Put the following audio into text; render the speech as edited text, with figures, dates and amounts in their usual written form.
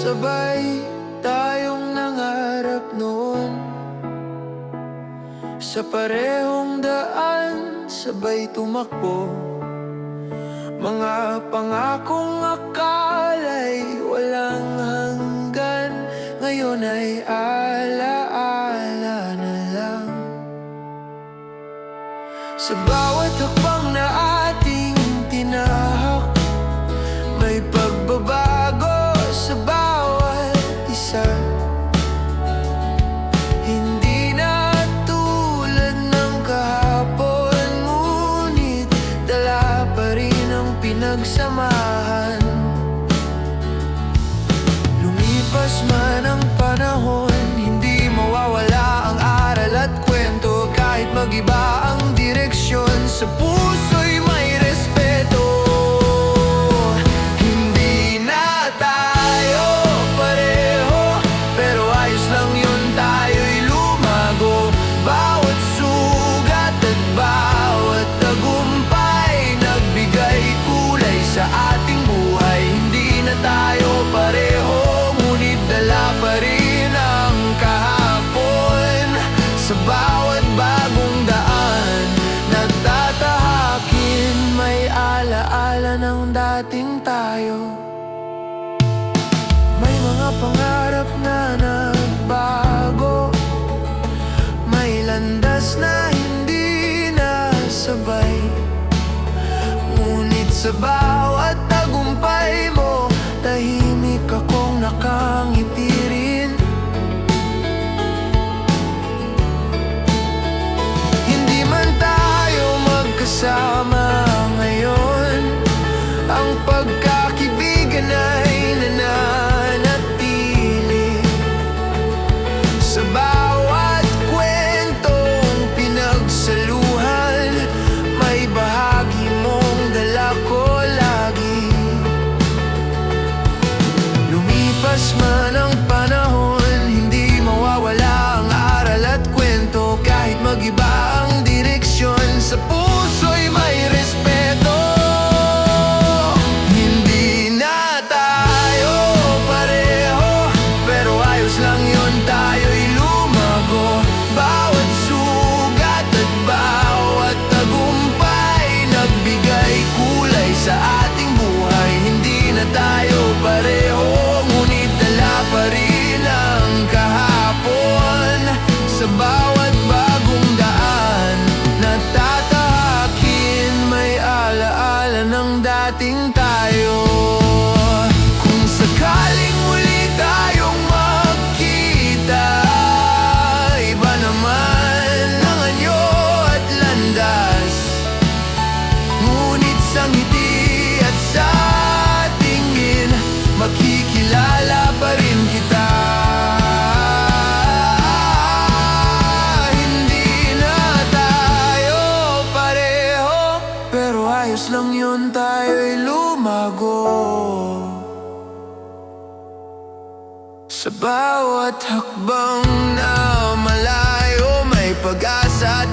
sabay tayong nangarap noon. Sa parehong daan, sabay tumakbo. Mga pangakong akala'y walang hanggan, ngayon ay alaala na lang. Sa bawat hakbang na ating tinahak, may pagbabago sa bawat isa. Hindi na tulad ng kahapon, ngunit dala pa rin ang pinagsamahan. Lumipas man ang panahon, hindi mawawala ang aral at kwento. Kahit mag-iba ang direksyon, sa puso'y may respeto. Hindi na tayo pareho, pero ayos lang yun, tayo'y lumago. Bawat sugat at bawat tagumpay nagbigay kulay sa ating buhay. Hindi na tayo pareho, ngunit dala pa rin ang kahapon. Sa bawat bagong daan na tatahakin, may alaala ng dating tayo. May mga pangarap na nagbago, may landas na hindi nasabay, ngunit sa bawat tagumpay mo, tahimik akong nakangiti rin. Hindi man tayo magkasama ngayon, ang pagkakaibigan ay nananatili. Sa bawat kwentong pinagsaluhan, may bahagi mong dala ko lagi. Lumipas man ang panahon, hindi mawawala ang aral at kwento. Kahit mag-iba ang direksyon, sa puso'y may respeto. Hindi na tayo pareho, pero ayos lang yun, tayo'y lumago. Bawat sugat at bawat tagumpay nagbigay kulay sa ating buhay. Hindi na tayo pareho, ngunit dala pa rin ang kahapon. Sa bawat bagong daan na tatahakin, may alaala ng dating tayo. Kung sakaling muli tayong magkita, iba naman ang anyo at landas, ngunit sa ngiti at sa tingin, makikilala pa rin kita. Hindi na tayo pareho, pero ayos lang yun, tayo'y lumago. Sa bawat hakbang na malayo, may pag-asa at